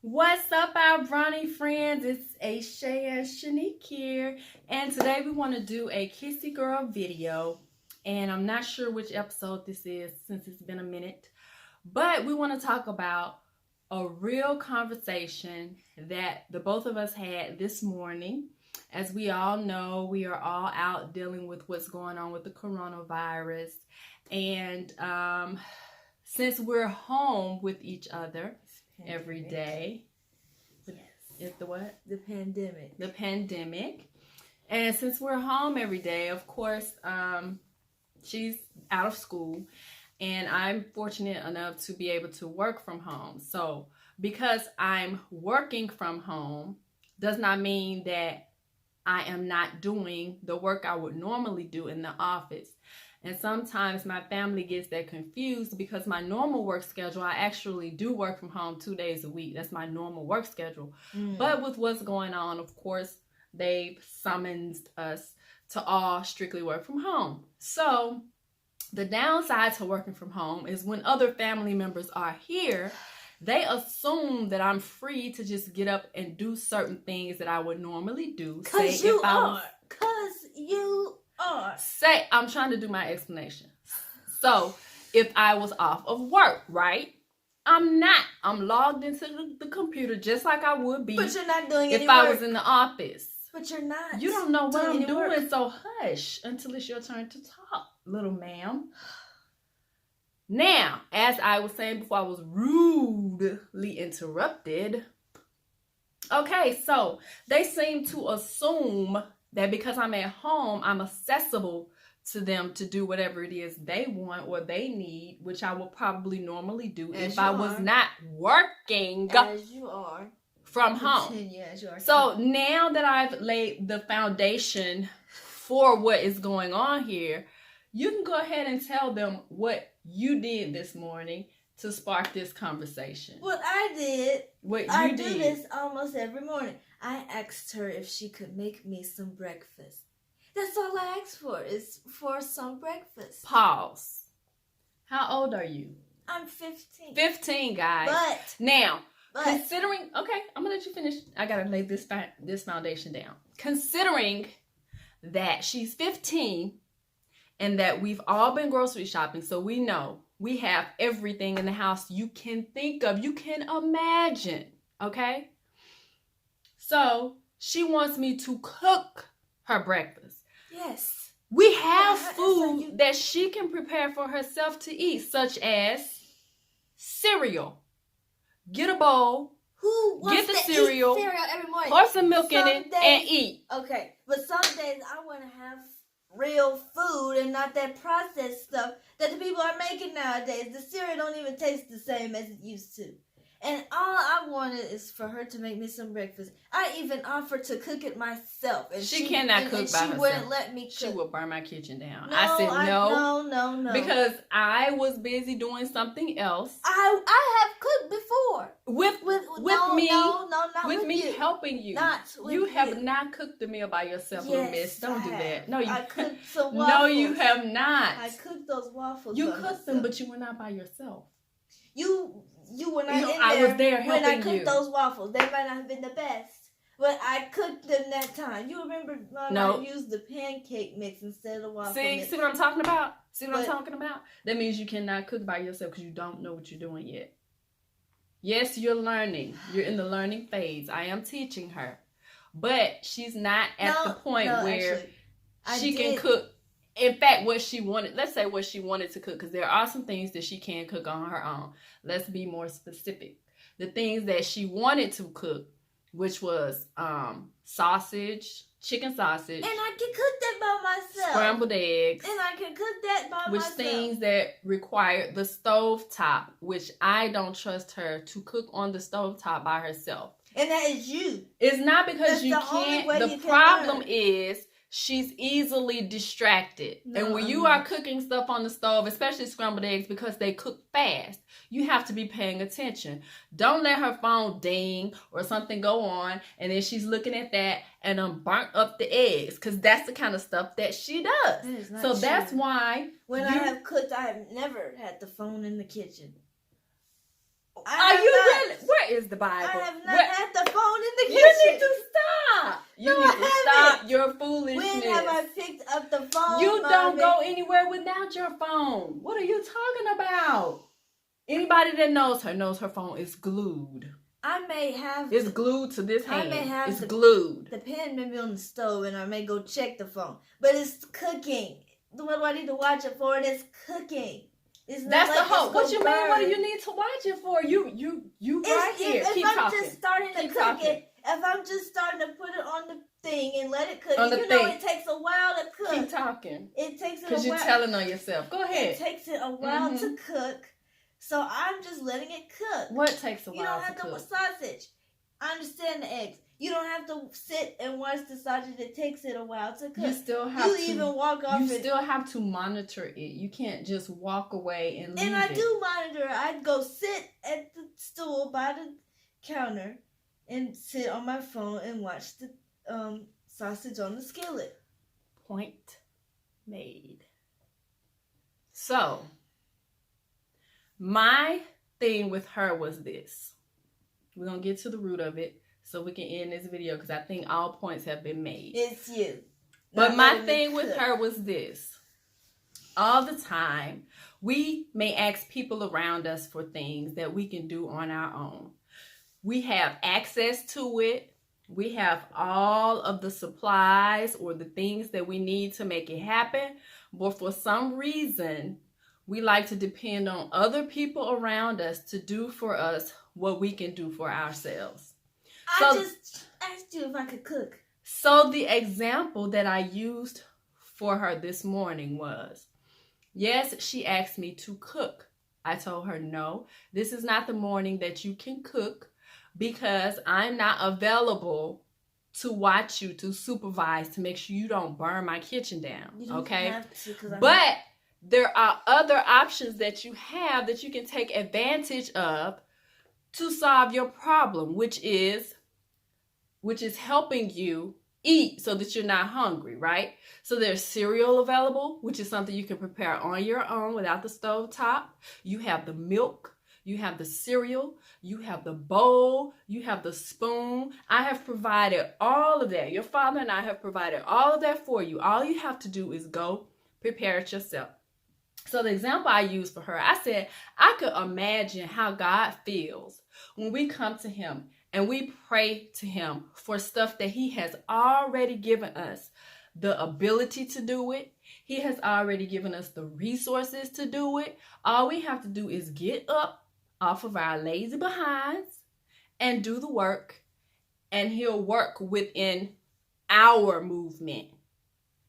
What's up, our brownie friends? It's Aisha and Shanique here, and today we want to do a Kisse Girl video, and I'm not sure which episode this is since it's been a minute, but we want to talk about a real conversation that the both of us had this morning. As we all know, we are all out dealing with what's going on with the coronavirus, and since we're home with each other every day. Yes. Is the what? The pandemic. The pandemic. And since we're home every day, of course, she's out of school, and I'm fortunate enough to be able to work from home. So because I'm working from home does not mean that I am not doing the work I would normally do in the office. And sometimes my family gets that confused because my normal work schedule, I actually do work from home 2 days a week. That's my normal work schedule. But with what's going on, of course, they've summoned us to all strictly work from home. So the downside to working from home is when other family members are here, they assume that I'm free to just get up and do certain things that I would normally do. Because you are. Say, I'm trying to do my explanation. So, if I was off of work, right? I'm not. I'm logged into the computer just like I would be. But you're not doing any if work. I was in the office. But you're not. You don't know what I'm doing, work. so hush until it's your turn to talk, little ma'am. Now, as I was saying before I was rudely interrupted. Okay, so they seem to assume that because I'm at home, I'm accessible to them to do whatever it is they want or they need, which I would probably normally do if I was not working as you are from home. As you are. So now that I've laid the foundation for what is going on here, you can go ahead and tell them what you did this morning to spark this conversation. What I did. I do this almost every morning. I asked her if she could make me some breakfast. That's all I asked for, is for some breakfast. Pause. How old are you? I'm 15. 15, guys. But considering, okay, I'm gonna let you finish. I gotta lay this foundation down. Considering that she's 15 and that we've all been grocery shopping, so we know we have everything in the house you can think of, you can imagine, okay? So she wants me to cook her breakfast. yes. We have food that she can prepare for herself to eat, such as cereal. Get a bowl, Who wants get the to cereal, eat cereal every morning? pour some milk in it, and eat. Okay, but some days I want to have real food and not that processed stuff that the people are making nowadays. The cereal don't even taste the same as it used to. And all I wanted is for her to make me some breakfast. I even offered to cook it myself. And She cannot cook by herself. She wouldn't let me cook. She would burn my kitchen down. No, I said no. No. Because I was busy doing something else. I have cooked before. With me. Not with with me you. helping you. Not with you have you. not cooked the meal by yourself, Yes, little miss. Don't do that. No, you I cooked some waffles. No, you have not. I cooked those waffles. You by cooked myself. them, but you were not by yourself. You were not in there. I was there helping when I cooked you. those waffles. They might not have been the best, but I cooked them that time. You remember when I used the pancake mix instead of the waffle mix? See what I'm talking about? I'm talking about? That means you cannot cook by yourself because you don't know what you're doing yet. Yes, you're learning. You're in the learning phase. I am teaching her. But she's not at the point where she can cook. In fact, let's say what she wanted to cook, because there are some things that she can cook on her own. Let's be more specific. The things that she wanted to cook, which was sausage, chicken sausage. And I can cook that by myself. Scrambled eggs. And I can cook that by myself. Which things that require the stovetop, which I don't trust her to cook on the stovetop by herself. And that is you. It's not because That's you the only can't. way The you can problem learn. is she's easily distracted. No, and when you are cooking stuff on the stove, especially scrambled eggs, because they cook fast, you have to be paying attention. Don't let her phone ding or something go on, and then she's looking at that and burnt up the eggs, because that's the kind of stuff that she does. That is not So true. that's why when I have cooked, I have never had the phone in the kitchen. Are you really? Where is the Bible? I have not Where? had the phone in the kitchen. You need to stop. You No, need to I stop haven't. your foolishness. When have I picked up the phone? You don't Mommy? go anywhere without your phone. What are you talking about? Anybody that knows her phone is glued. I may have. It's glued to this hand. I may have it's glued. The pen may be on the stove, and I may go check the phone, but it's cooking. What do I need to watch it for? And it's cooking. It's not That's like the hope. What you mean? What do burn. you need to watch it for? You right here. If Keep I'm talking. just starting to Keep cook talking. it, if I'm just starting to put it on the thing and let it cook, On the you know thing. it takes a while to cook. Keep talking. It takes it a Because you're while. telling on yourself. Go ahead. It takes it a while to cook, so I'm just letting it cook. What takes a You while don't have to to cook? sausage. I understand the eggs. You don't have to sit and watch the sausage. It takes it a while to cook. You still have You to. even walk off. You and, still have to monitor it. You can't just walk away and leave and I it. do monitor. I'd go sit at the stool by the counter and sit on my phone and watch the sausage on the skillet. Point made. So, my thing with her was this. We're going to get to the root of it so we can end this video because I think all points have been made. It's you. But Not my letting me thing with cook. her was this. All the time, we may ask people around us for things that we can do on our own. We have access to it. We have all of the supplies or the things that we need to make it happen. But for some reason, we like to depend on other people around us to do for us what we can do for ourselves. I just asked you if I could cook. So the example that I used for her this morning was, yes, she asked me to cook. I told her, no, this is not the morning that you can cook because I'm not available to watch you, to supervise, to make sure you don't burn my kitchen down. You don't Okay? have to, 'cause I'm But there are other options that you have that you can take advantage of to solve your problem, which is helping you eat so that you're not hungry, right? So there's cereal available, which is something you can prepare on your own without the stove top. You have the milk, you have the cereal, you have the bowl, you have the spoon. I have provided all of that. Your father and I have provided all of that for you. All you have to do is go prepare it yourself. So the example I used for her, I said, I could imagine how God feels when we come to him and we pray to him for stuff that he has already given us the ability to do it. He has already given us the resources to do it. All we have to do is get up off of our lazy behinds and do the work, and he'll work within our movement,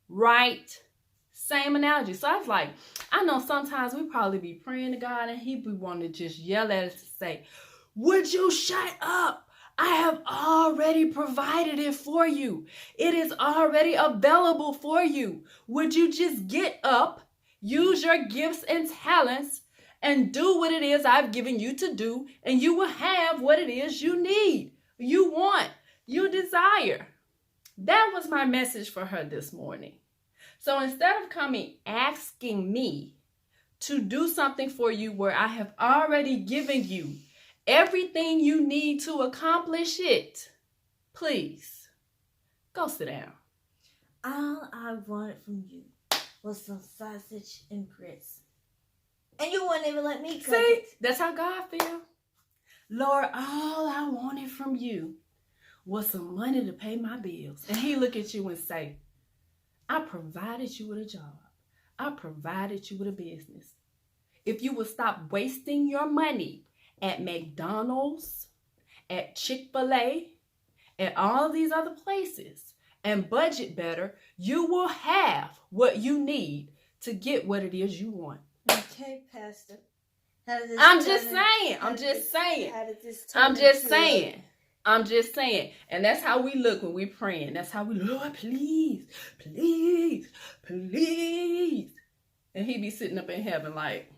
right? Same analogy. So I was like, I know sometimes we probably be praying to God and he be wanting to just yell at us and say, would you shut up? I have already provided it for you. It is already available for you. Would you just get up, use your gifts and talents, and do what it is I've given you to do, and you will have what it is you need, you want, you desire. That was my message for her this morning. So instead of coming asking me to do something for you where I have already given you everything you need to accomplish it, please go sit down. All I wanted from you was some sausage and grits. And you wouldn't even let me cook See, it. that's how God feels. Lord, all I wanted from you was some money to pay my bills. And he look at you and say, I provided you with a job. I provided you with a business. If you would stop wasting your money at McDonald's, at Chick-fil-A, at all these other places, and budget better, you will have what you need to get what it is you want. Okay, Pastor. I'm just saying. I'm just saying. And that's how we look when we're praying. That's how we, Lord, please, please, please. And he be sitting up in heaven like,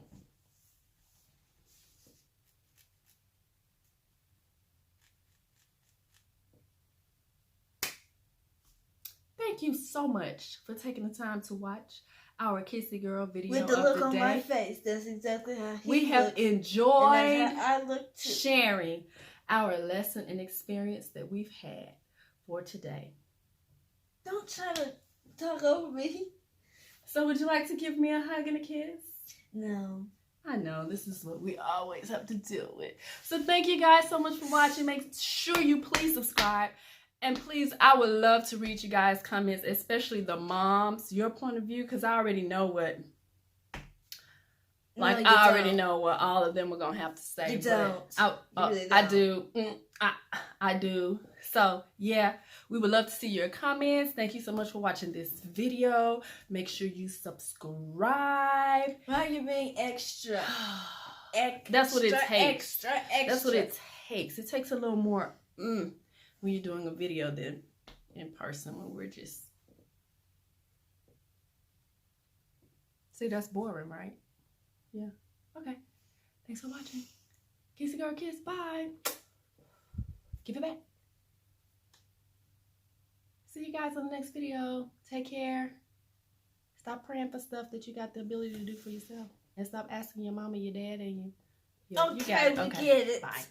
thank you so much for taking the time to watch. our Kissy Girl video With the of look the on day. my face, that's exactly how he We have looks, enjoyed and that's how I look too. sharing our lesson and experience that we've had for today. Don't try to talk over me. So would you like to give me a hug and a kiss? No. I know, this is what we always have to deal with. So thank you guys so much for watching. Make sure you please subscribe. And please, I would love to read you guys' comments, especially the moms, your point of view, because I already know what, like, I already know what all of them are going to have to say. You don't. I, you really I don't. do. I do. So, yeah, we would love to see your comments. Thank you so much for watching this video. Make sure you subscribe. Why are you being extra? That's what it takes. Extra. That's what it takes. It takes a little more when you're doing a video than in person when we're just... See, that's boring, right? Yeah. Okay. Thanks for watching. Kissy Girl Kiss. Bye. Give it back. See you guys on the next video. Take care. Stop praying for stuff that you got the ability to do for yourself. And stop asking your mama, your dad, and you. Okay, we get it. Bye.